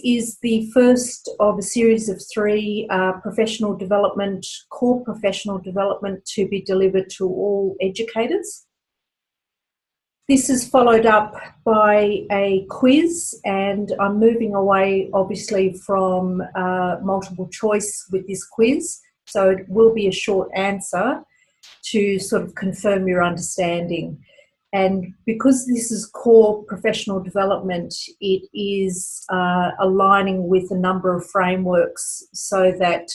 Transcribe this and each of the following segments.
is the first of a series of three core professional development to be delivered to all educators. This is followed up by a quiz, and I'm moving away obviously from multiple choice with this quiz, so it will be a short answer to sort of confirm your understanding. And because this is core professional development, it is aligning with a number of frameworks so that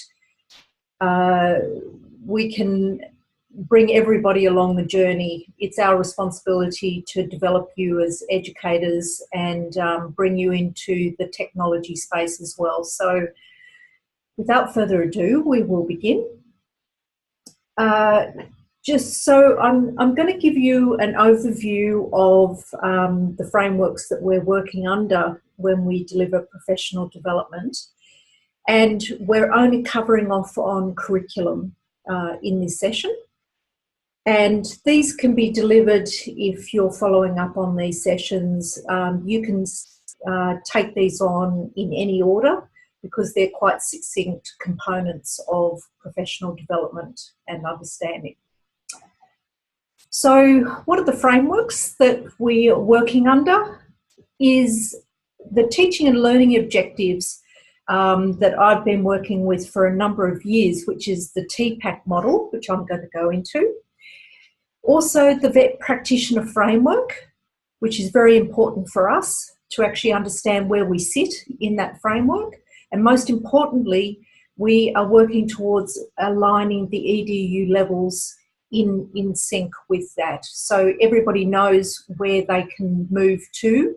we can bring everybody along the journey. It's our responsibility to develop you as educators and bring you into the technology space as well. So without further ado, we will begin. Just so I'm going to give you an overview of the frameworks that we're working under when we deliver professional development, and we're only covering off on curriculum in this session. And these can be delivered if you're following up on these sessions. You can take these on in any order because they're quite succinct components of professional development and understanding. So what are the frameworks that we are working under? Is the teaching and learning objectives that I've been working with for a number of years, which is the TPAC model, which I'm going to go into. Also the VET Practitioner Framework, which is very important for us to actually understand where we sit in that framework. And most importantly, we are working towards aligning the EDU levels in sync with that. So everybody knows where they can move to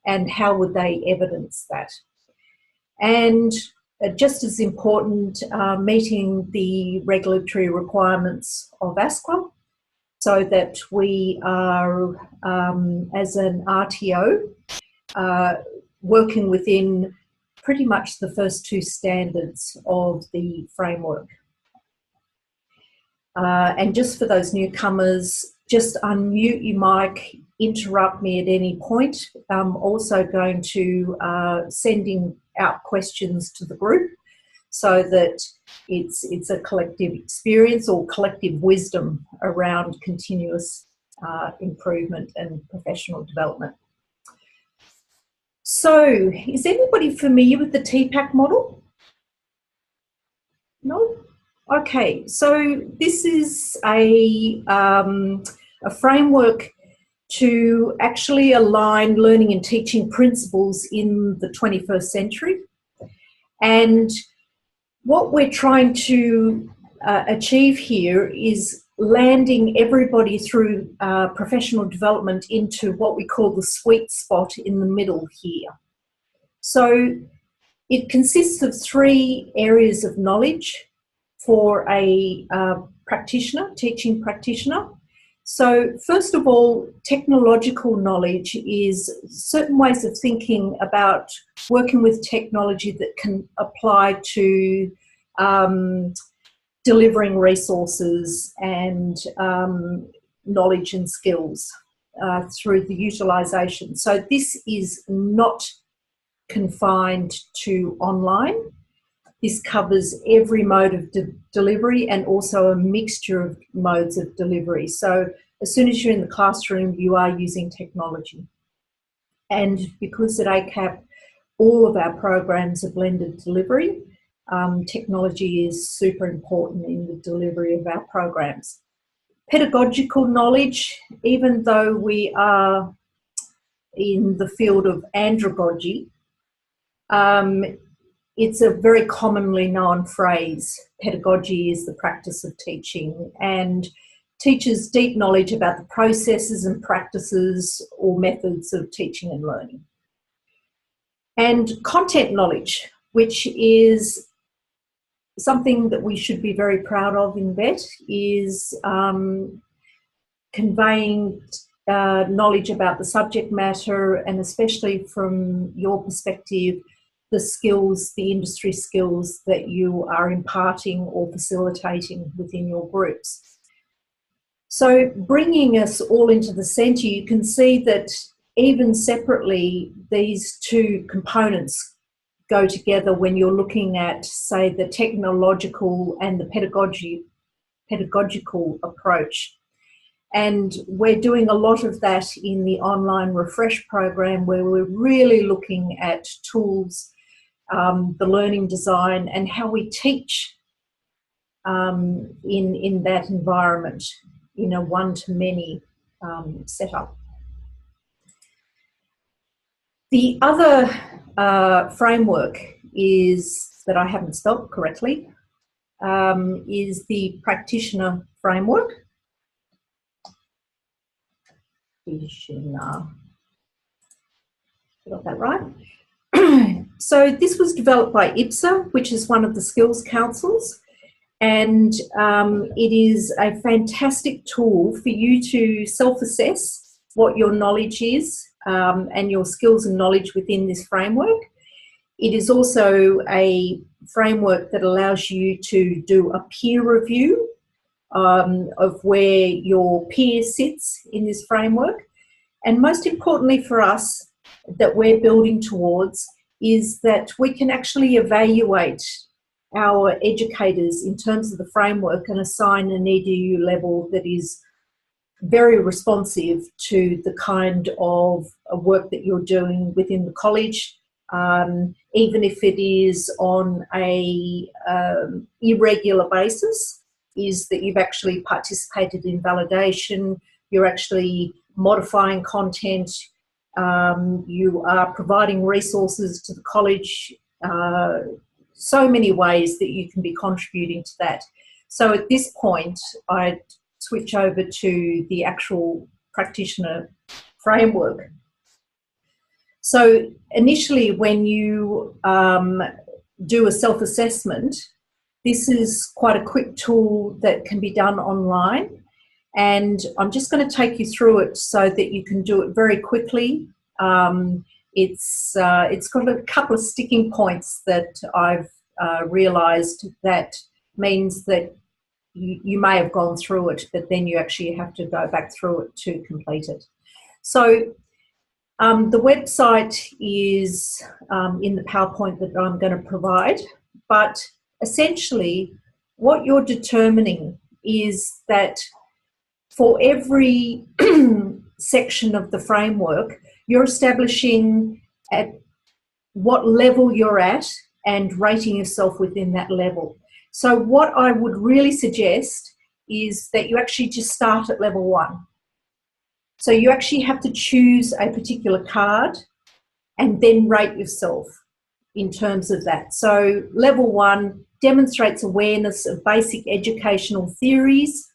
and how would they evidence that. And just as important, meeting the regulatory requirements of ASQA so that we are, as an RTO, working within pretty much the first two standards of the framework. And just for those newcomers, just unmute your mic, interrupt me at any point. I'm also going to sending out questions to the group so that it's a collective experience or collective wisdom around continuous improvement and professional development. So, is anybody familiar with the TPAC model? No? Okay, so this is a framework to actually align learning and teaching principles in the 21st century. And what we're trying to achieve here is landing everybody through professional development into what we call the sweet spot in the middle here. So it consists of three areas of knowledge for a practitioner, teaching practitioner. So first of all, technological knowledge is certain ways of thinking about working with technology that can apply to delivering resources and knowledge and skills through the utilisation. So this is not confined to online. This covers every mode of delivery and also a mixture of modes of delivery. So as soon as you're in the classroom, you are using technology. And because at ACAP, all of our programs are blended delivery, technology is super important in the delivery of our programs. Pedagogical knowledge, even though we are in the field of andragogy, it's a very commonly known phrase. Pedagogy is the practice of teaching, and teaches deep knowledge about the processes and practices or methods of teaching and learning. And content knowledge, which is something that we should be very proud of in VET, is conveying knowledge about the subject matter, and especially from your perspective, the skills, the industry skills that you are imparting or facilitating within your groups. So bringing us all into the centre, you can see that even separately, these two components go together when you're looking at, say, the technological and the pedagogical approach. And we're doing a lot of that in the online refresh program, where we're really looking at tools, the learning design, and how we teach in that environment, in a one-to-many setup. The other framework is, that I haven't spelled correctly, is the Practitioner Framework. Got that right? So this was developed by IPSA, which is one of the skills councils, and it is a fantastic tool for you to self-assess what your knowledge is and your skills and knowledge within this framework. It is also a framework that allows you to do a peer review of where your peer sits in this framework. And most importantly for us, that we're building towards, is that we can actually evaluate our educators in terms of the framework and assign an EDU level that is very responsive to the kind of work that you're doing within the college, even if it is on a irregular basis, is that you've actually participated in validation, you're actually modifying content, you are providing resources to the college, so many ways that you can be contributing to that. So at this point, I'd switch over to the actual practitioner framework. So initially, when you do a self-assessment, this is quite a quick tool that can be done online. And I'm just going to take you through it so that you can do it very quickly. It's got a couple of sticking points that I've realised that means that you may have gone through it, but then you actually have to go back through it to complete it. So the website is in the PowerPoint that I'm going to provide, but essentially what you're determining is that for every section of the framework, you're establishing at what level you're at and rating yourself within that level. So what I would really suggest is that you actually just start at level 1. So you actually have to choose a particular card and then rate yourself in terms of that. So level 1 demonstrates awareness of basic educational theories,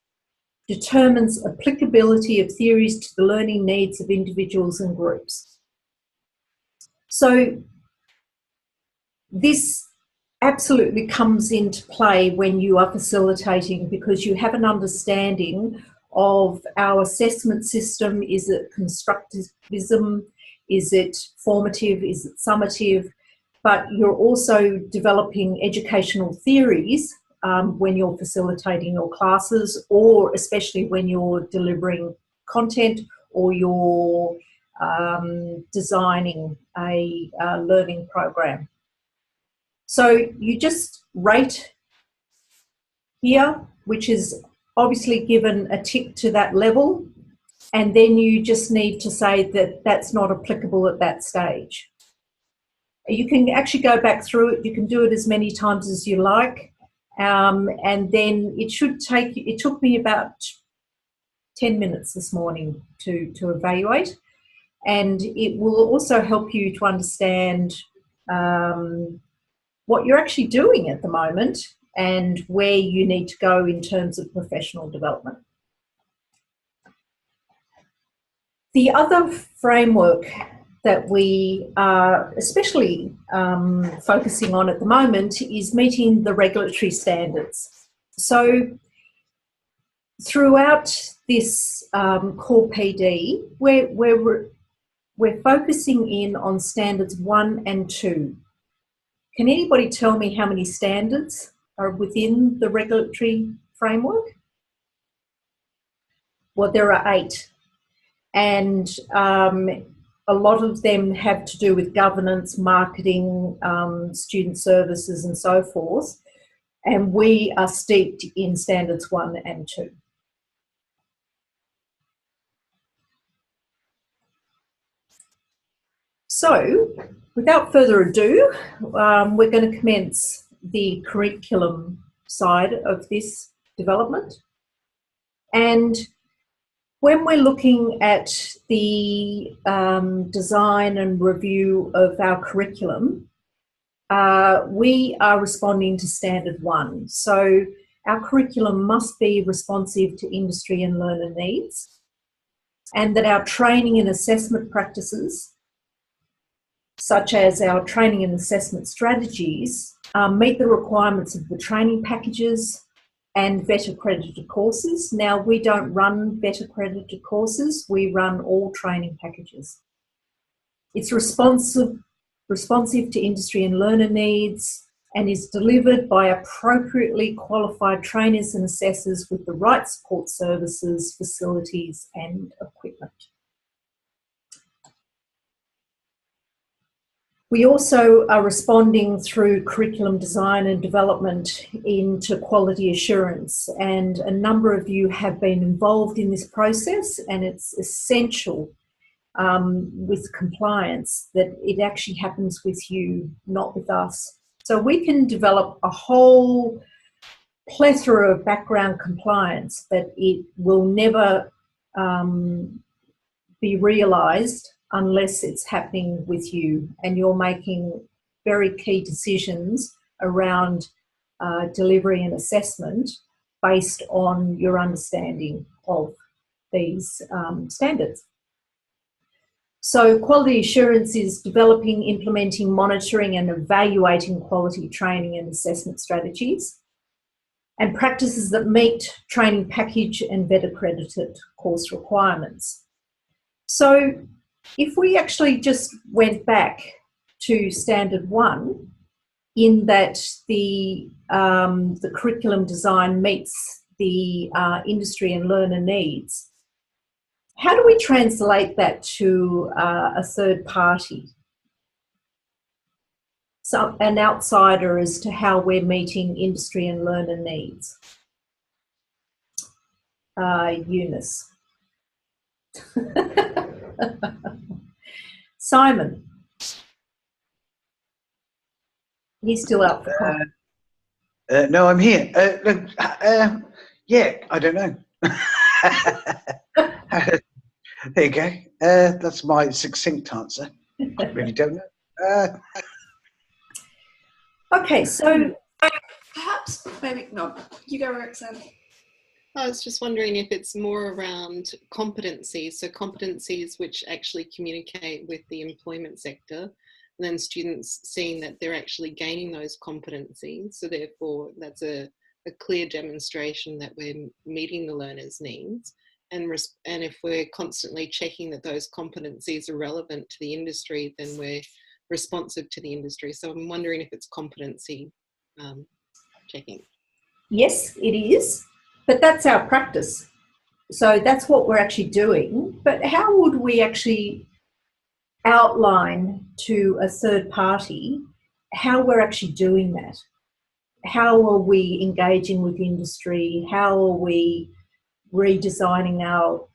determines applicability of theories to the learning needs of individuals and groups. So this absolutely comes into play when you are facilitating, because you have an understanding of our assessment system. Is it constructivism? Is it formative? Is it summative? But you're also developing educational theories when you're facilitating your classes, or especially when you're delivering content or you're designing a learning program. So you just rate here, which is obviously given a tick to that level, and then you just need to say that that's not applicable at that stage. You can actually go back through it. You can do it as many times as you like. And then it took me about 10 minutes this morning to evaluate. And it will also help you to understand what you're actually doing at the moment and where you need to go in terms of professional development. The other framework that we are especially focusing on at the moment is meeting the regulatory standards. So throughout this core PD, we're focusing in on standards 1 and 2. Can anybody tell me how many standards are within the regulatory framework? Well, there are 8. And A lot of them have to do with governance, marketing, student services and so forth. And we are steeped in standards 1 and 2. So, without further ado, we're going to commence the curriculum side of this development. And when we're looking at the design and review of our curriculum, we are responding to standard 1. So our curriculum must be responsive to industry and learner needs, and that our training and assessment practices, such as our training and assessment strategies, meet the requirements of the training packages and VET accredited courses. Now, we don't run VET accredited courses, we run all training packages. It's responsive to industry and learner needs, and is delivered by appropriately qualified trainers and assessors with the right support services, facilities and equipment. We also are responding through curriculum design and development into quality assurance, and a number of you have been involved in this process, and it's essential with compliance that it actually happens with you, not with us. So we can develop a whole plethora of background compliance, but it will never be realised unless it's happening with you and you're making very key decisions around delivery and assessment based on your understanding of these standards. So quality assurance is developing, implementing, monitoring and evaluating quality training and assessment strategies and practices that meet training package and VET accredited course requirements. So if we actually just went back to standard 1, in that the curriculum design meets the industry and learner needs, how do we translate that to a third party? So an outsider as to how we're meeting industry and learner needs. Eunice. Simon. He's still out for comment. No, I'm here. Yeah, I don't know. There you go. That's my succinct answer. I really don't know. Okay, so perhaps, maybe, no, you go, Roxanne. I was just wondering if it's more around competencies, so competencies which actually communicate with the employment sector, and then students seeing that they're actually gaining those competencies, so therefore that's a clear demonstration that we're meeting the learner's needs, and if we're constantly checking that those competencies are relevant to the industry, then we're responsive to the industry. So I'm wondering if it's competency checking. Yes, it is. But that's our practice. So that's what we're actually doing. But how would we actually outline to a third party how we're actually doing that? How are we engaging with industry? How are we redesigning our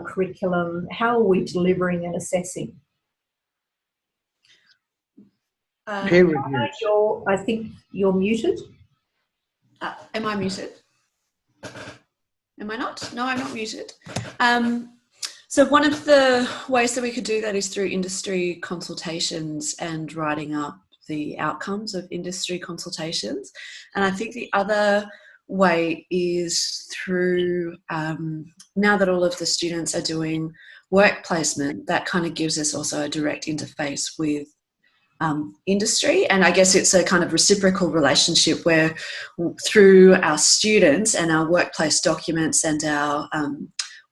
curriculum? How are we delivering and assessing? Peer reviews. I think you're muted. Am I muted? Am I not? No, I'm not muted. So one of the ways that we could do that is through industry consultations and writing up the outcomes of industry consultations. And I think the other way is through, now that all of the students are doing work placement, that kind of gives us also a direct interface with industry. And I guess it's a kind of reciprocal relationship where through our students and our workplace documents and our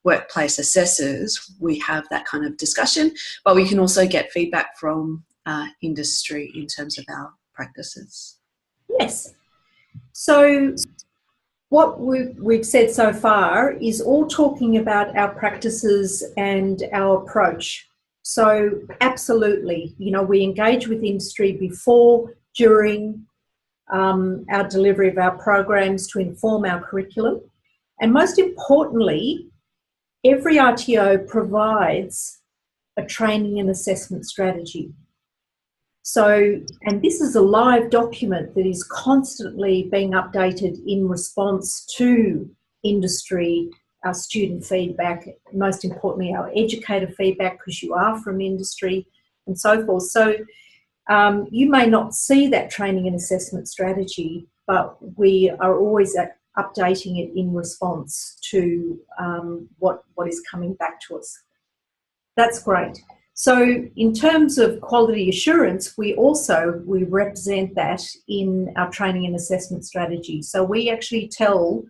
workplace assessors, we have that kind of discussion, but we can also get feedback from industry in terms of our practices. Yes. So what we've said so far is all talking about our practices and our approach. So absolutely, you know, we engage with industry before, during our delivery of our programs to inform our curriculum. And most importantly, every RTO provides a training and assessment strategy. So, and this is a live document that is constantly being updated in response to industry, our student feedback, most importantly our educator feedback, because you are from industry and so forth. So you may not see that training and assessment strategy, but we are always updating it in response to what is coming back to us. That's great. So in terms of quality assurance, we represent that in our training and assessment strategy. So we actually tell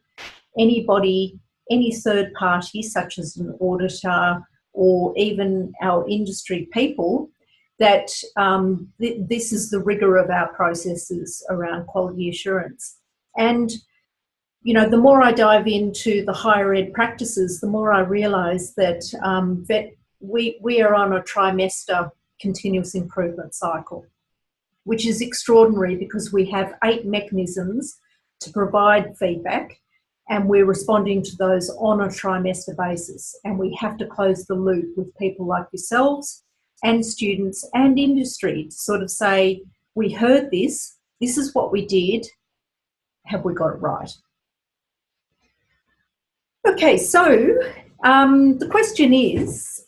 anybody, any third party, such as an auditor or even our industry people, that this is the rigour of our processes around quality assurance. And, you know, the more I dive into the higher ed practices, the more I realise that we are on a trimester continuous improvement cycle, which is extraordinary because we have 8 mechanisms to provide feedback, and we're responding to those on a trimester basis. And we have to close the loop with people like yourselves and students and industry to sort of say, we heard this is what we did, have we got it right? Okay, so the question is,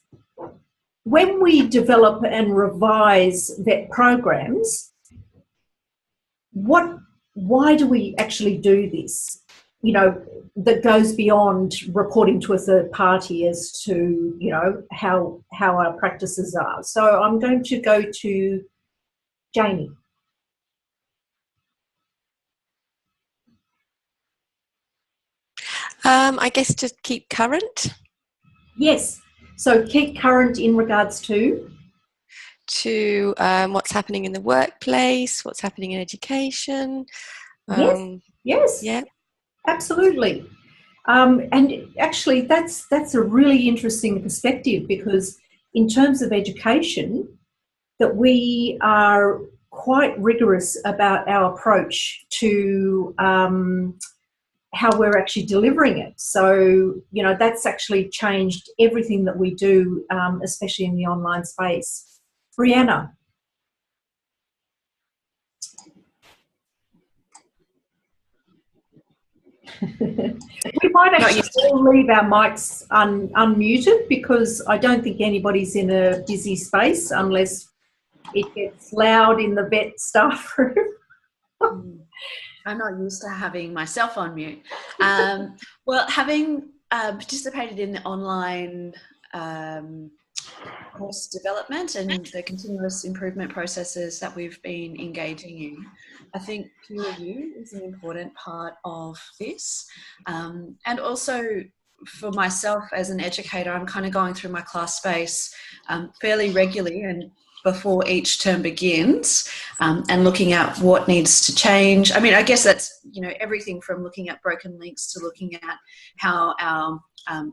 when we develop and revise VET programs, why do we actually do this? You know, that goes beyond reporting to a third party as to, you know, how our practices are. So I'm going to go to Jamie. I guess to keep current. Yes. So keep current in regards to what's happening in the workplace, what's happening in education. Yes. Yeah. Absolutely. And actually that's a really interesting perspective, because in terms of education, that we are quite rigorous about our approach to how we're actually delivering it. So, you know, that's actually changed everything that we do, especially in the online space. Brianna. We might actually all leave our mics unmuted, because I don't think anybody's in a busy space unless it gets loud in the VET staff room. I'm not used to having myself on mute. Well, having participated in the online course development and the continuous improvement processes that we've been engaging in, I think peer review is an important part of this. And also for myself as an educator, I'm kind of going through my class space fairly regularly and before each term begins, and looking at what needs to change. I mean, I guess that's, you know, everything from looking at broken links to looking at how our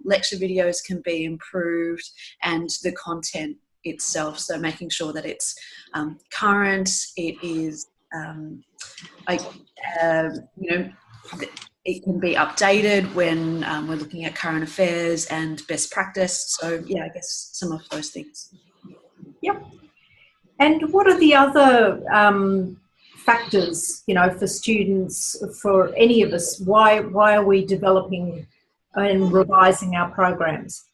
lecture videos can be improved and the content itself. So making sure that it's current, it is, you know, it can be updated when we're looking at current affairs and best practice. So yeah, I guess some of those things. Yep. And what are the other factors, you know, for students, for any of us? Why are we developing and revising our programs?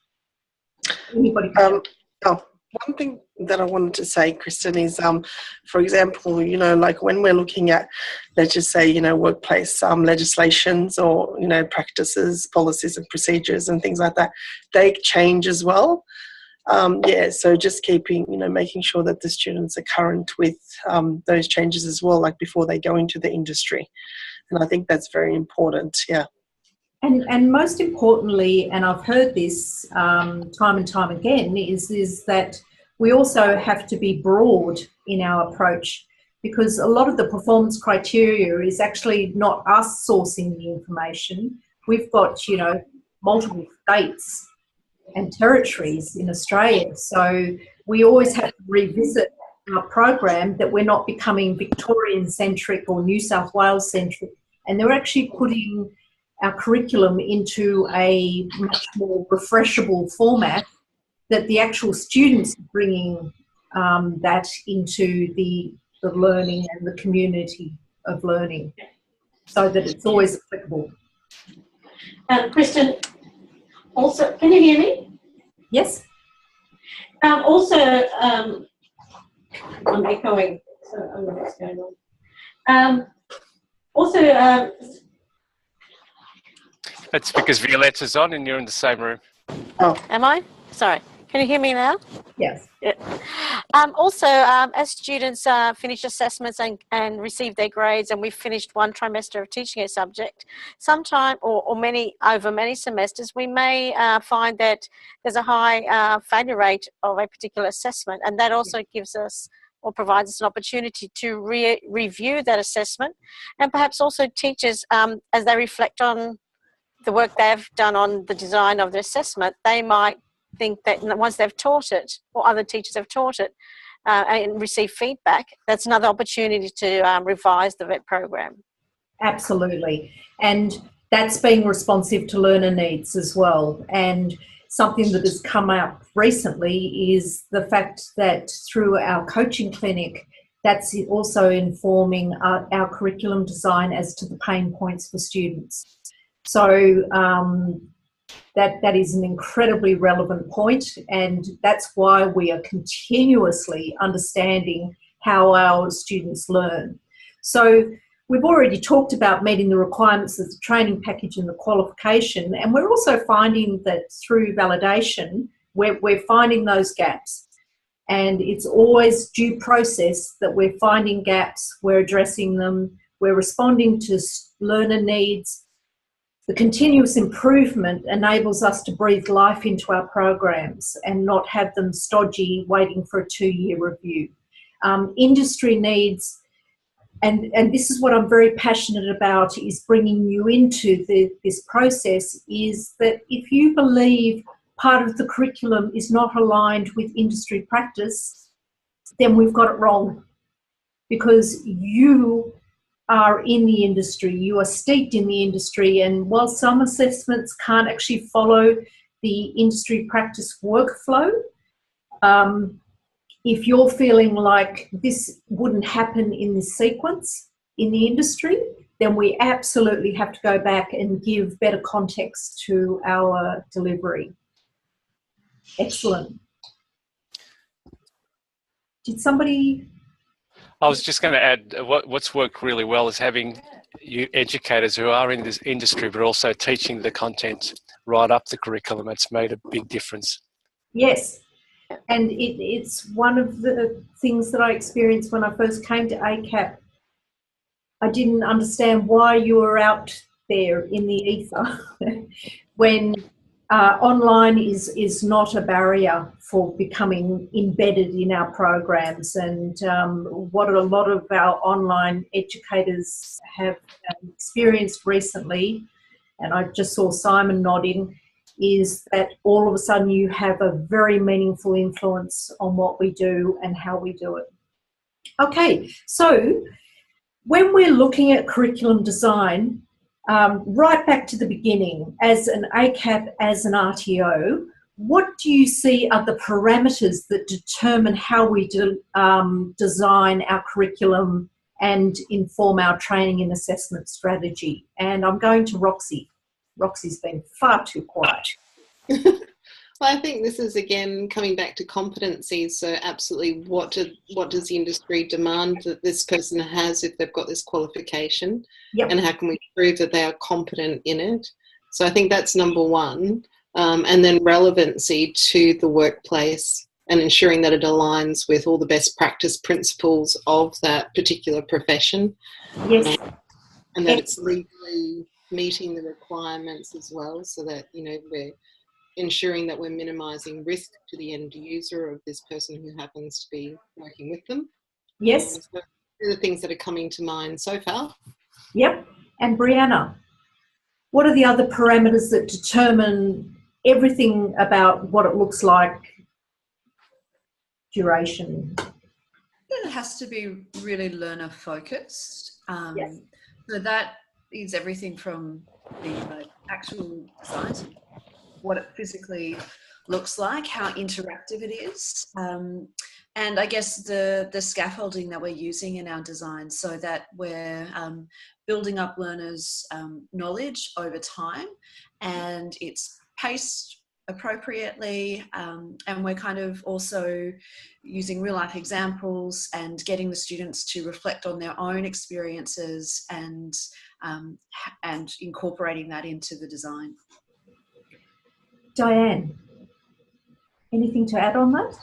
Anybody? One thing that I wanted to say, Kristen, is, for example, you know, like when we're looking at, let's just say, you know, workplace legislations or, you know, practices, policies and procedures and things like that, they change as well. So just keeping, you know, making sure that the students are current with those changes as well, like before they go into the industry. And I think that's very important, yeah. And most importantly, and I've heard this time and time again, is that we also have to be broad in our approach, because a lot of the performance criteria is actually not us sourcing the information. We've got, you know, multiple states and territories in Australia. So we always have to revisit our program, that we're not becoming Victorian-centric or New South Wales-centric, and they're actually putting our curriculum into a much more refreshable format, that the actual students are bringing that into the learning and the community of learning, so that it's always applicable. Kristen, also, can you hear me? Yes. Also, I'm echoing, so I don't know what's going on. Also, That's because Violetta's on and you're in the same room. oh, am I? Sorry. Can you hear me now? Yes. Yeah. Also, as students finish assessments and receive their grades, and we've finished one trimester of teaching a subject, sometime or many over many semesters, we may find that there's a high failure rate of a particular assessment, and that also gives us or provides us an opportunity to review that assessment, and perhaps also teachers, as they reflect on the work they've done on the design of the assessment, they might think that once they've taught it, or other teachers have taught it, and receive feedback, that's another opportunity to revise the VET program. Absolutely. And that's being responsive to learner needs as well. And something that has come up recently is the fact that through our coaching clinic, that's also informing our curriculum design as to the pain points for students. So that is an incredibly relevant point, and that's why we are continuously understanding how our students learn. So we've already talked about meeting the requirements of the training package and the qualification, and we're also finding that through validation, we're finding those gaps. And it's always due process that we're finding gaps, we're addressing them, we're responding to learner needs. The continuous improvement enables us to breathe life into our programs and not have them stodgy, waiting for a 2-year review. Industry needs, and this is what I'm very passionate about, is bringing you into this process, is that if you believe part of the curriculum is not aligned with industry practice, then we've got it wrong, because you are in the industry, you are steeped in the industry, and while some assessments can't actually follow the industry practice workflow, if you're feeling like this wouldn't happen in this sequence in the industry, then we absolutely have to go back and give better context to our delivery. Excellent. Did somebody... I was just going to add, what's worked really well is having you educators who are in this industry but also teaching the content right up the curriculum. It's made a big difference. Yes, and it's one of the things that I experienced when I first came to ACAP. I didn't understand why you were out there in the ether when online is not a barrier for becoming embedded in our programs, and what a lot of our online educators have experienced recently, and I just saw Simon nodding, is that all of a sudden you have a very meaningful influence on what we do and how we do it. Okay, so when we're looking at curriculum design, right back to the beginning, as an ACAP, as an RTO, what do you see are the parameters that determine how we design our curriculum and inform our training and assessment strategy? And I'm going to Roxy. Roxy's been far too quiet. Well, I think this is, again, coming back to competencies. So absolutely, what does the industry demand that this person has if they've got this qualification? Yep. And how can we prove that they are competent in it? So I think that's number one. And then relevancy to the workplace and ensuring that it aligns with all the best practice principles of that particular profession. Yes. And that it's legally meeting the requirements as well, so that, you know, we're ensuring that we're minimising risk to the end user of this person who happens to be working with them. Yes. So they're the things that are coming to mind so far. Yep. And Brianna, what are the other parameters that determine everything about what it looks like? duration? It has to be really learner focused. Yes. So that is everything from the actual design, so what it physically looks like, how interactive it is, and I guess the scaffolding that we're using in our design, so that we're building up learners' knowledge over time, and it's paced appropriately, and we're kind of also using real life examples and getting the students to reflect on their own experiences and incorporating that into the design. Diane, anything to add on that?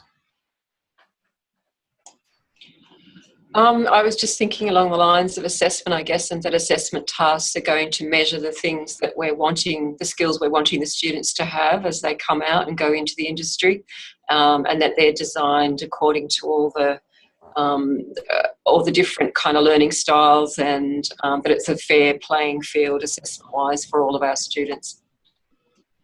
I was just thinking along the lines of assessment, I guess, and that assessment tasks are going to measure the things that we're wanting, the skills we're wanting the students to have as they come out and go into the industry, and that they're designed according to all the different kind of learning styles, and that it's a fair playing field assessment-wise for all of our students.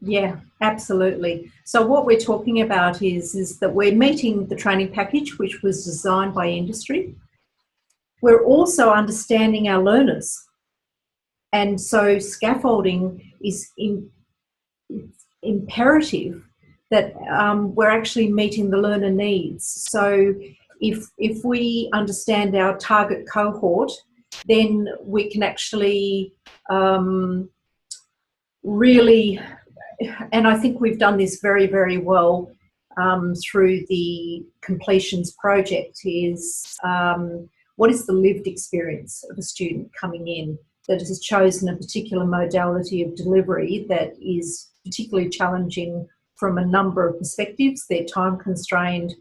Yeah, absolutely. So what we're talking about is that we're meeting the training package, which was designed by industry. We're also understanding our learners. And so scaffolding is imperative that we're actually meeting the learner needs. So if we understand our target cohort, then we can actually really, and I think we've done this very, very well through the completions project, is what is the lived experience of a student coming in that has chosen a particular modality of delivery that is particularly challenging from a number of perspectives. They're time constrained,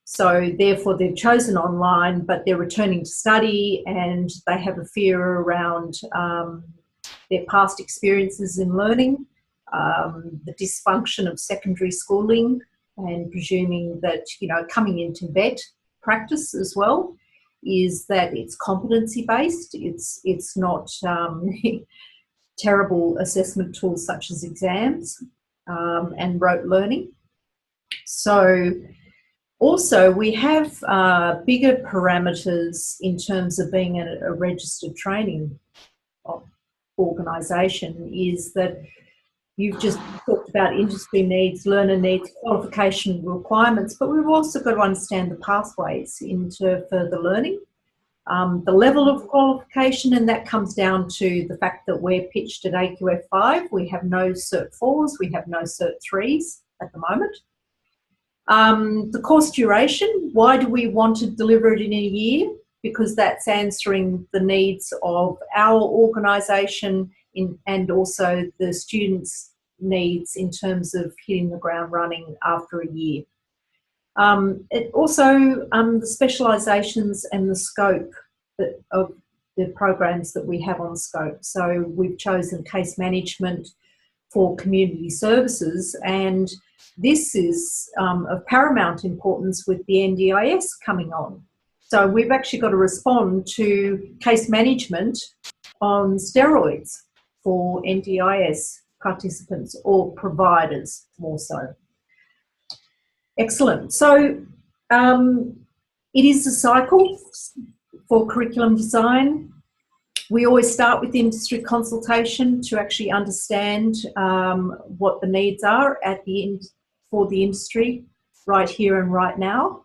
so therefore they've chosen online, but they're returning to study and they have a fear around their past experiences in learning, the dysfunction of secondary schooling, and presuming that, you know, coming into VET practice as well, is that it's competency based. It's not terrible assessment tools such as exams and rote learning. So also we have bigger parameters in terms of being a registered training organisation, is that you've just talked about industry needs, learner needs, qualification requirements, but we've also got to understand the pathways into further learning, the level of qualification, and that comes down to the fact that we're pitched at AQF 5. We have no Cert 4s, we have no Cert 3s at the moment. The course duration, why do we want to deliver it in a year? Because that's answering the needs of our organisation and also the students' needs in terms of hitting the ground running after a year. It also, the specialisations and the scope of the programs that we have on scope. So we've chosen case management for community services, and this is of paramount importance with the NDIS coming on. So we've actually got to respond to case management on steroids for NDIS participants or providers more so. Excellent. So it is a cycle for curriculum design. We always start with industry consultation to actually understand what the needs are at the end for the industry right here and right now.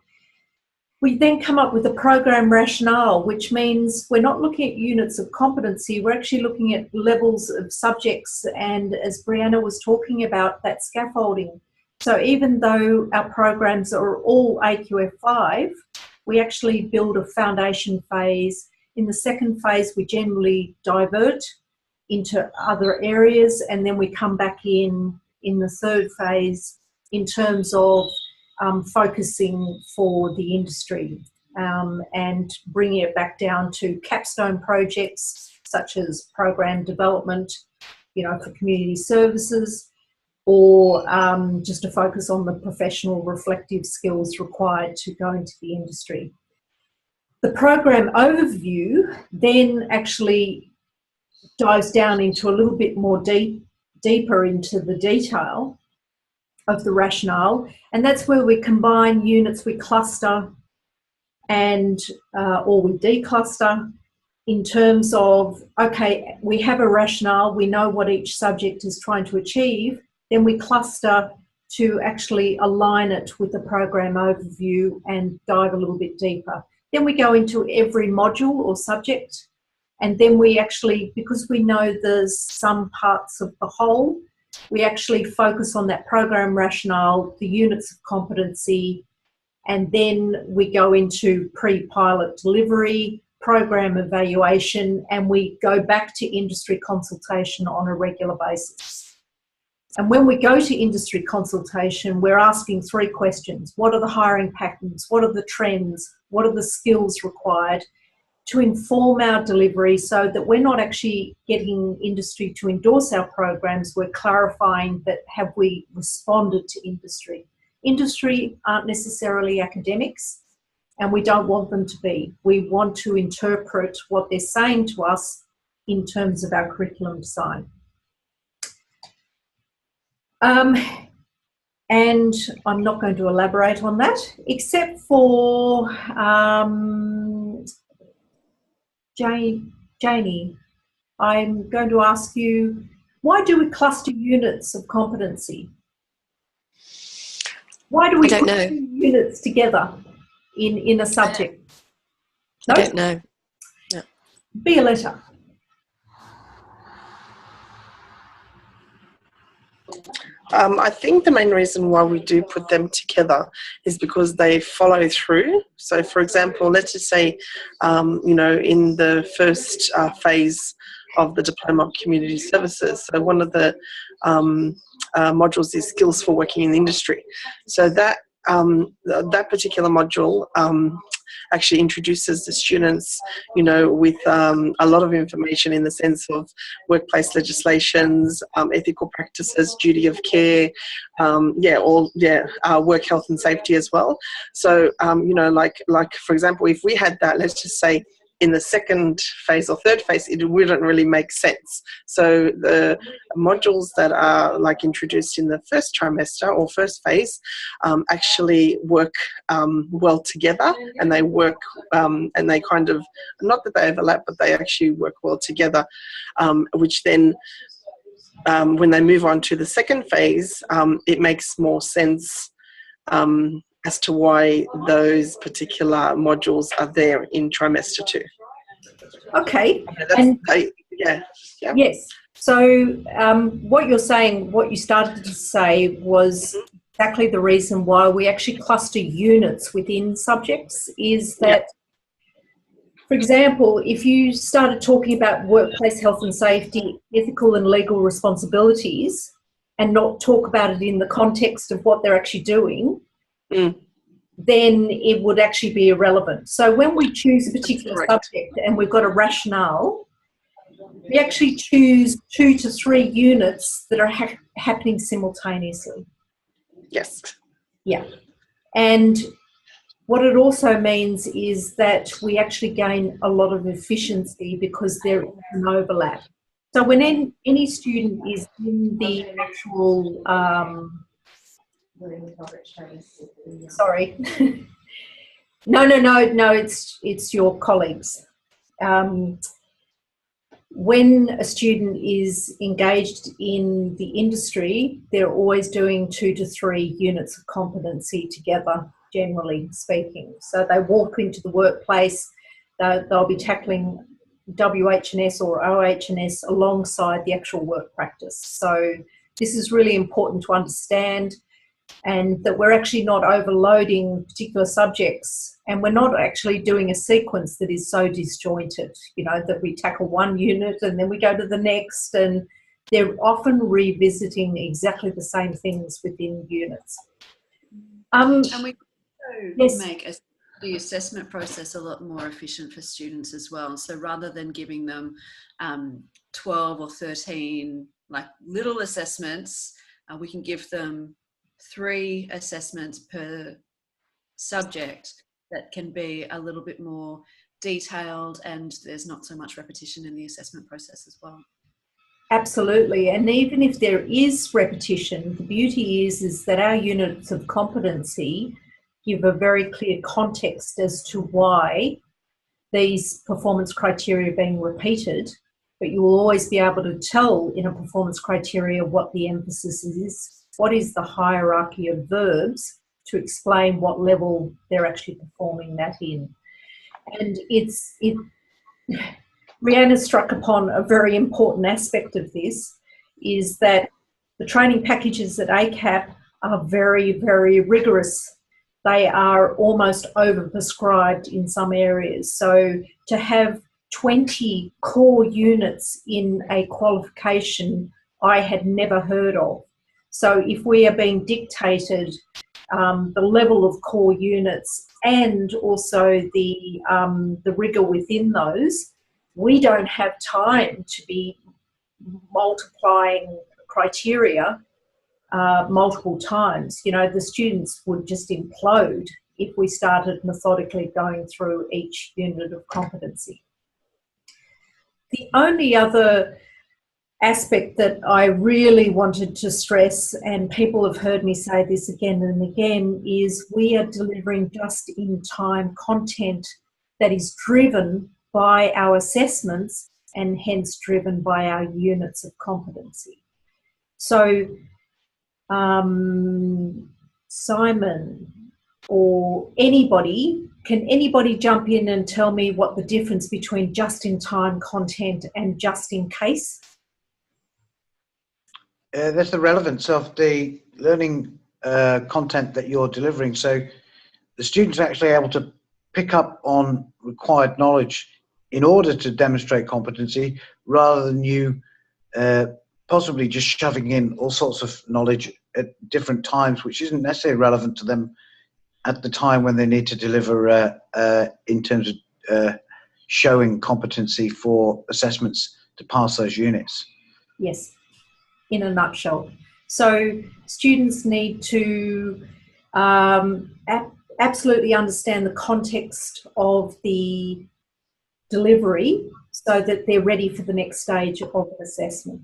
We then come up with a program rationale, which means we're not looking at units of competency, we're actually looking at levels of subjects, and as Brianna was talking about, that scaffolding. So even though our programs are all AQF 5, we actually build a foundation phase. In the second phase, we generally divert into other areas, and then we come back in the third phase in terms of focusing for the industry and bringing it back down to capstone projects such as program development, you know, for community services, or just to focus on the professional reflective skills required to go into the industry. The program overview then actually dives down into a little bit more deeper into the detail of the rationale, and that's where we combine units, we cluster, and or we decluster in terms of, okay, we have a rationale, we know what each subject is trying to achieve, then we cluster to actually align it with the program overview and dive a little bit deeper. Then we go into every module or subject, and then we actually, because we know there's some parts of the whole, we actually focus on that program rationale, the units of competency, and then we go into pre-pilot delivery, program evaluation, and we go back to industry consultation on a regular basis. And when we go to industry consultation, we're asking 3 questions. What are the hiring patterns? What are the trends? What are the skills required to inform our delivery, so that we're not actually getting industry to endorse our programs, we're clarifying that have we responded to industry. Industry aren't necessarily academics, and we don't want them to be. We want to interpret what they're saying to us in terms of our curriculum design. And I'm not going to elaborate on that, except for Janie, I'm going to ask you, why do we cluster units of competency? Why do we put 2 units together in a subject? I don't know. No. Violetta. I think the main reason why we do put them together is because they follow through. So, for example, let's just say, you know, in the first phase of the Diploma of Community Services, so one of the modules is skills for working in the industry. So that particular module actually introduces the students, you know, with a lot of information in the sense of workplace legislations, ethical practices, duty of care, work health and safety as well. So, you know, like for example, if we had that, let's just say, in the second phase or third phase, it wouldn't really make sense. So the modules that are like introduced in the first trimester or first phase actually work well together, and they work and they kind of, not that they overlap, but they actually work well together, which then when they move on to the second phase, it makes more sense as to why those particular modules are there in trimester 2. Okay. Yeah. Yes. So what you're saying, what you started to say was exactly the reason why we actually cluster units within subjects is that, for example, if you started talking about workplace health and safety, ethical and legal responsibilities, and not talk about it in the context of what they're actually doing, then it would actually be irrelevant. So when we choose a particular subject and we've got a rationale, we actually choose 2 to 3 units that are happening simultaneously. Yes. Yeah. And what it also means is that we actually gain a lot of efficiency because there is an overlap. So when any student is in the actual sorry. No, it's your colleagues. When a student is engaged in the industry, they're always doing 2 to 3 units of competency together, generally speaking. So they walk into the workplace, they'll be tackling WH&S or OH&S alongside the actual work practice. So this is really important to understand, and that we're actually not overloading particular subjects, and we're not actually doing a sequence that is so disjointed, you know, that we tackle one unit and then we go to the next, and they're often revisiting exactly the same things within units. And we also yes. make the assessment process a lot more efficient for students as well. So rather than giving them 12 or 13 like little assessments, we can give them 3 assessments per subject that can be a little bit more detailed, and there's not so much repetition in the assessment process as well. Absolutely. And even if there is repetition, the beauty is that our units of competency give a very clear context as to why these performance criteria are being repeated, but you will always be able to tell in a performance criteria what the emphasis is, what is the hierarchy of verbs to explain what level they're actually performing that in. And Rhiannon struck upon a very important aspect of this, is that the training packages at ACAP are very, very rigorous. They are almost overprescribed in some areas. So to have 20 core units in a qualification I had never heard of. So if we are being dictated the level of core units and also the rigour within those, we don't have time to be multiplying criteria multiple times. You know, the students would just implode if we started methodically going through each unit of competency. The only other aspect that I really wanted to stress, and people have heard me say this again and again, is we are delivering just-in-time content that is driven by our assessments and hence driven by our units of competency. So Simon or anybody, can anybody jump in and tell me what the difference between just-in-time content and just-in-case? That's the relevance of the learning content that you're delivering. So the students are actually able to pick up on required knowledge in order to demonstrate competency, rather than you possibly just shoving in all sorts of knowledge at different times, which isn't necessarily relevant to them at the time when they need to deliver in terms of showing competency for assessments to pass those units. Yes, in a nutshell. So students need to absolutely understand the context of the delivery so that they're ready for the next stage of assessment.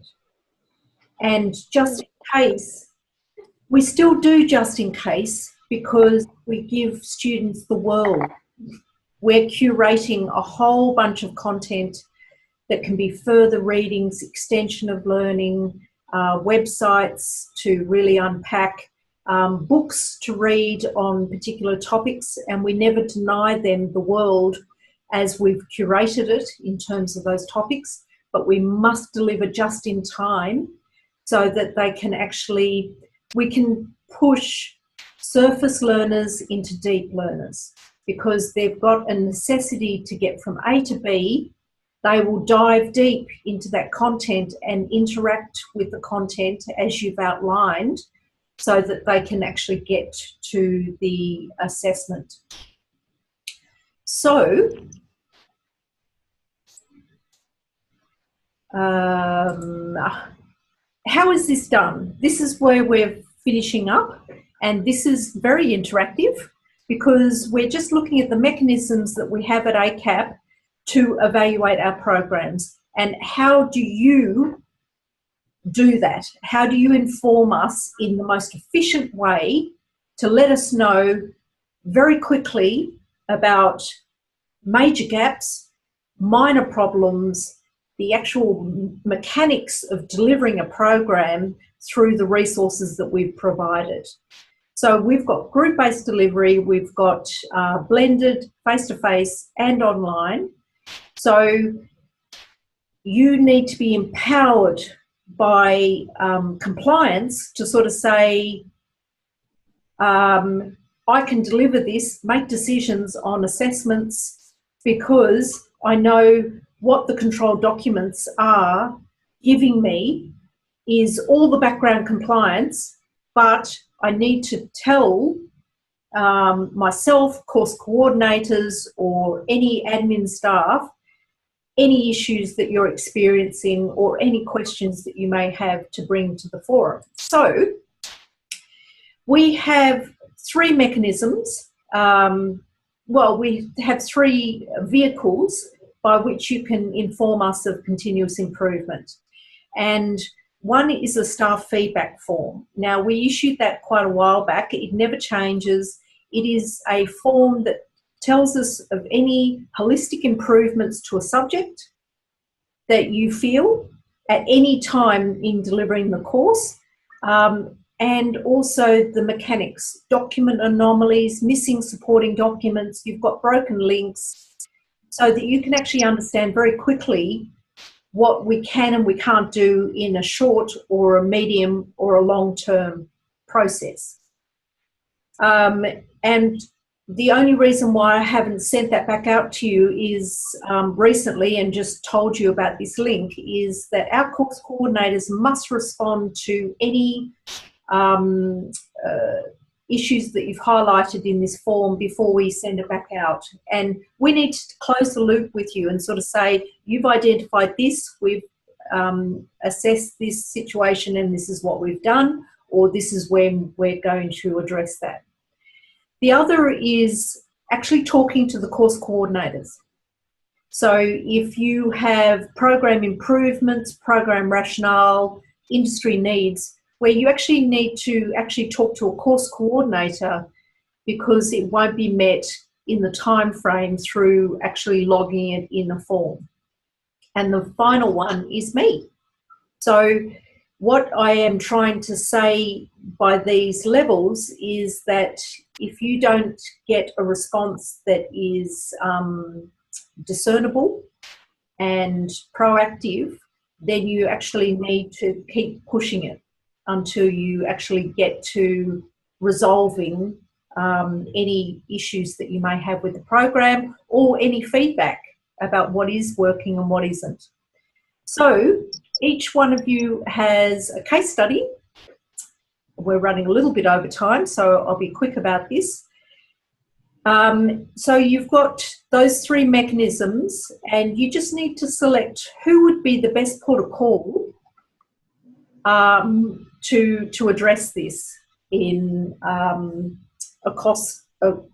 And just in case, we still do just in case, because we give students the world. We're curating a whole bunch of content that can be further readings, extension of learning, websites to really unpack, books to read on particular topics, and we never deny them the world as we've curated it in terms of those topics, but we must deliver just in time so that they can actually, we can push surface learners into deep learners, because they've got a necessity to get from A to B. They will dive deep into that content and interact with the content as you've outlined so that they can actually get to the assessment. So, how is this done? This is where we're finishing up, and this is very interactive because we're just looking at the mechanisms that we have at ACAP to evaluate our programs. And how do you do that? How do you inform us in the most efficient way to let us know very quickly about major gaps, minor problems, the actual mechanics of delivering a program through the resources that we've provided? So we've got group-based delivery, we've got blended, face-to-face and online. So you need to be empowered by compliance to sort of say, I can deliver this, make decisions on assessments because I know what the control documents are giving me is all the background compliance, but I need to tell myself, course coordinators or any admin staff any issues that you're experiencing or any questions that you may have to bring to the forum. So we have three mechanisms. Well, we have three vehicles by which you can inform us of continuous improvement. And one is a staff feedback form. Now, we issued that quite a while back. It never changes. It is a form that tells us of any holistic improvements to a subject that you feel at any time in delivering the course, and also the mechanics, document anomalies, missing supporting documents, you've got broken links, so that you can actually understand very quickly what we can and we can't do in a short or a medium or a long-term process. And the only reason why I haven't sent that back out to you is recently, and just told you about this link, is that our course coordinators must respond to any issues that you've highlighted in this form before we send it back out. And we need to close the loop with you and sort of say, you've identified this, we've assessed this situation, and this is what we've done, or this is when we're going to address that. The other is actually talking to the course coordinators. So if you have program improvements, program rationale, industry needs, where you actually need to actually talk to a course coordinator because it won't be met in the time frame through actually logging it in a form. And the final one is me. So what I am trying to say by these levels is that if you don't get a response that is discernible and proactive, then you actually need to keep pushing it until you actually get to resolving any issues that you may have with the program, or any feedback about what is working and what isn't. So each one of you has a case study. We're running a little bit over time, so I'll be quick about this. So you've got those three mechanisms, and you just need to select who would be the best port of call to address this in across the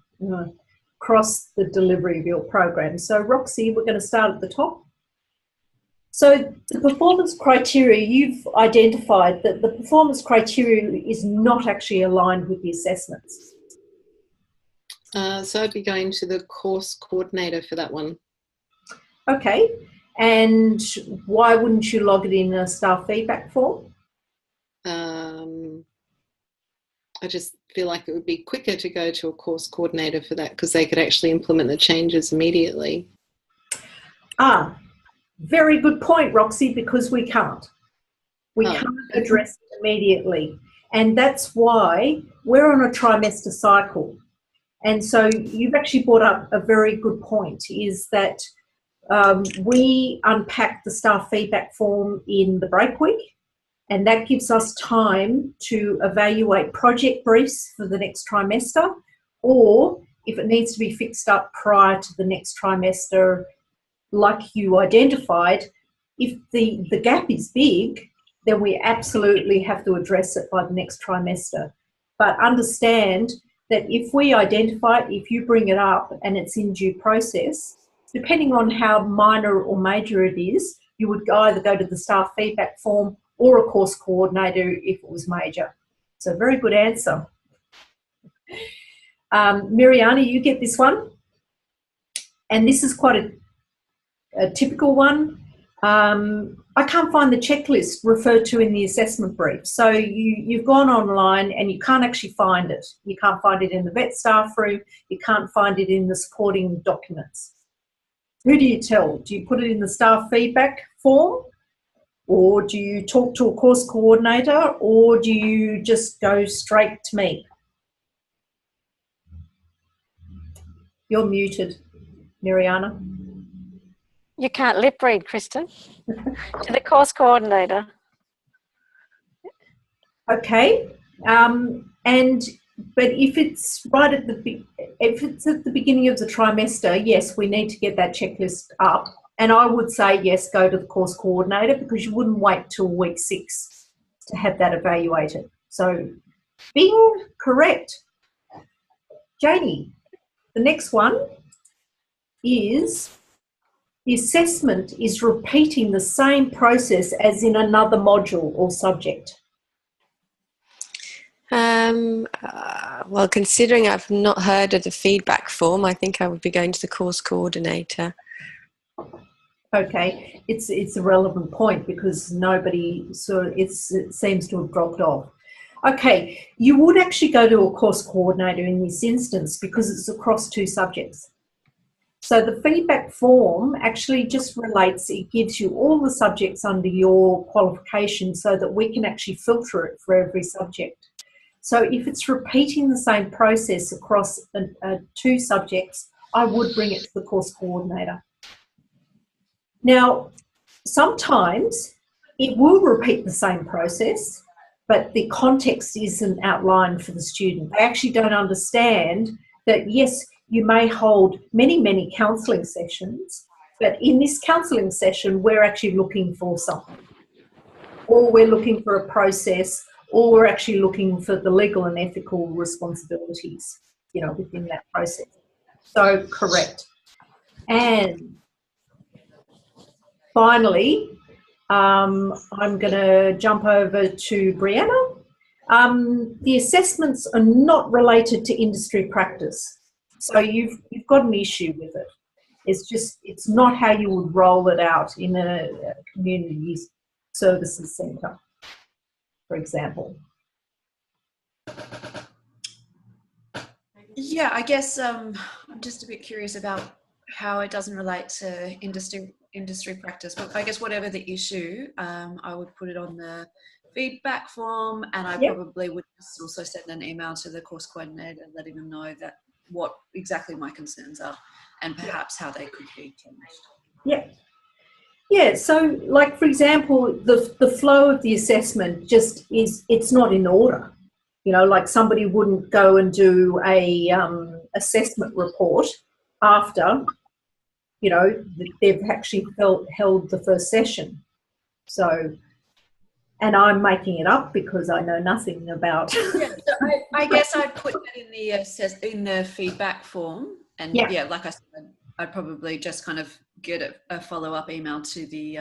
delivery of your program. So Roxy, we're going to start at the top. So the performance criteria, you've identified that the performance criteria is not actually aligned with the assessments. So I'd be going to the course coordinator for that one. Okay, and why wouldn't you log it in a staff feedback form? I just feel like it would be quicker to go to a course coordinator for that, because they could actually implement the changes immediately. Very good point, Roxy, because we can't. We can't address it immediately. And that's why we're on a trimester cycle. And so you've actually brought up a very good point, is that we unpack the staff feedback form in the break week, and that gives us time to evaluate project briefs for the next trimester, or if it needs to be fixed up prior to the next trimester, like you identified, if the gap is big, then we absolutely have to address it by the next trimester. But understand that if we identify it, if you bring it up and it's in due process, depending on how minor or major it is, you would either go to the staff feedback form or a course coordinator if it was major. So very good answer. Miriana, you get this one. And this is quite a typical one. I can't find the checklist referred to in the assessment brief. So you've gone online and you can't actually find it. You can't find it in the VET staff room. You can't find it in the supporting documents. Who do you tell? Do you put it in the staff feedback form? Or do you talk to a course coordinator? Or do you just go straight to me? You're muted, Miriana. You can't lip read, Kristen. To the course coordinator. Okay, but if it's right at the beginning of the trimester, yes, we need to get that checklist up. And I would say yes, go to the course coordinator, because you wouldn't wait till week 6 to have that evaluated. So, bing, correct. Janie, the next one is The assessment is repeating the same process as in another module or subject. Well, considering I've not heard of the feedback form, I think I would be going to the course coordinator. Okay, it's a relevant point because nobody it seems to have dropped off. Okay, you would actually go to a course coordinator in this instance because it's across 2 subjects. So the feedback form actually just relates, it gives you all the subjects under your qualification so that we can actually filter it for every subject. So if it's repeating the same process across 2 subjects, I would bring it to the course coordinator. Now, sometimes it will repeat the same process, but the context isn't outlined for the student. They actually don't understand that, yes, you may hold many, many counselling sessions, but in this counselling session, we're actually looking for something. Or we're looking for a process, or we're actually looking for the legal and ethical responsibilities, within that process. So, correct. And finally, I'm going to jump over to Brianna. The assessments are not related to industry practice. So you've got an issue with it. It's not how you would roll it out in a community services centre, for example. Yeah, I guess I'm just a bit curious about how it doesn't relate to industry practice, but I guess whatever the issue, I would put it on the feedback form, and I probably would also send an email to the course coordinator letting them know that what exactly my concerns are and perhaps how they could be changed. Yeah, so like for example, the flow of the assessment just it's not in order. Like somebody wouldn't go and do a assessment report after they've actually held the first session. So, and I'm making it up because I know nothing about. Yeah, so I guess I'd put that in the feedback form, and like I said, I'd probably just kind of get a follow-up email to the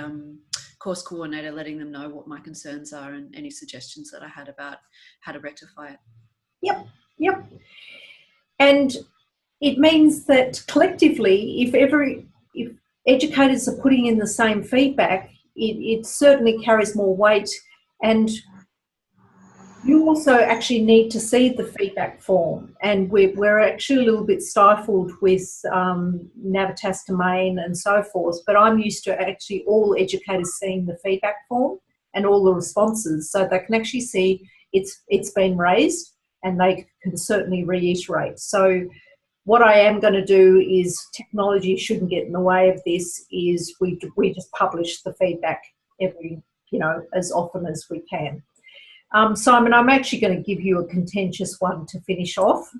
course coordinator, letting them know what my concerns are and any suggestions that I had about how to rectify it. Yep. And it means that collectively, if educators are putting in the same feedback, it certainly carries more weight, and you also actually need to see the feedback form. And we're actually a little bit stifled with Navitas Domain and so forth, but I'm used to actually all educators seeing the feedback form and all the responses, so they can actually see it's been raised and they can certainly reiterate. So what I am going to do is, technology shouldn't get in the way of this, is we just publish the feedback as often as we can. Simon, I'm actually going to give you a contentious one to finish off.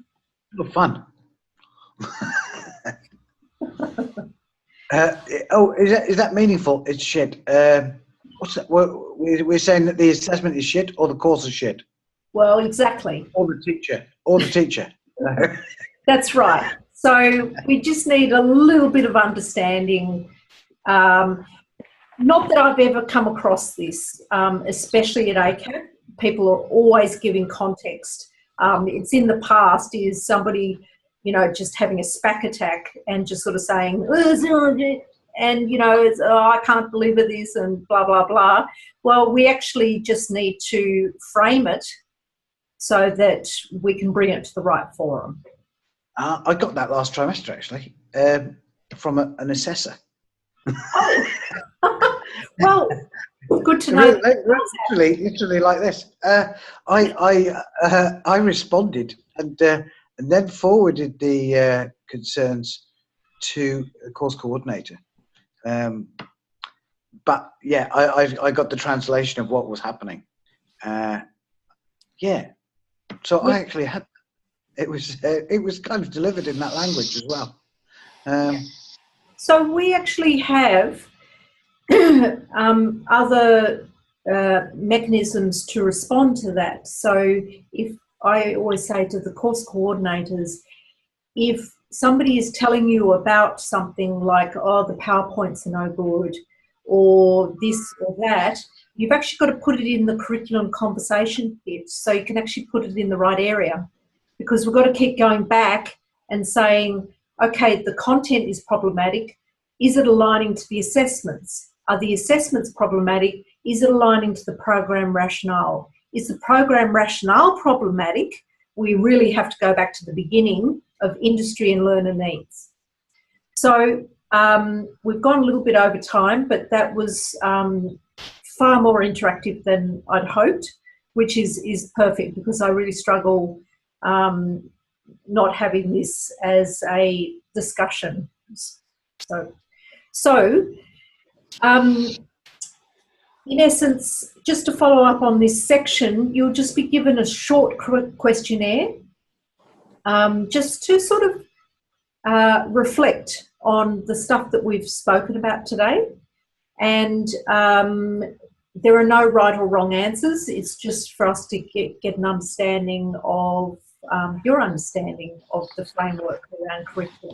Oh, fun. Is that meaningful? It's shit. What's that? We're saying that the assessment is shit, or the course is shit? Well, exactly. Or the teacher. That's right. So we just need a little bit of understanding. Not that I've ever come across this, especially at ACAP. People are always giving context. It's in the past is somebody, just having a SPAC attack and just sort of saying, and, I can't deliver this and blah, blah, blah. Well, we actually just need to frame it so that we can bring it to the right forum. I got that last trimester, actually, from an assessor. Oh. Well, good to know. Literally like this. I responded and then forwarded the concerns to the course coordinator. But yeah, I got the translation of what was happening. So I actually had. It was kind of delivered in that language as well. So we actually have other mechanisms to respond to that. So if I always say to the course coordinators, if somebody is telling you about something like, oh, the PowerPoints are no good, or this or that, you've actually got to put it in the curriculum conversation bit so you can actually put it in the right area. Because we've got to keep going back and saying, okay, the content is problematic. Is it aligning to the assessments? Are the assessments problematic? Is it aligning to the program rationale? Is the program rationale problematic? We really have to go back to the beginning of industry and learner needs. So we've gone a little bit over time, but that was far more interactive than I'd hoped, which is perfect, because I really struggle not having this as a discussion. So in essence, just to follow up on this section, you'll just be given a short questionnaire just to sort of reflect on the stuff that we've spoken about today. And there are no right or wrong answers. It's just for us to get an understanding of your understanding of the framework around curriculum.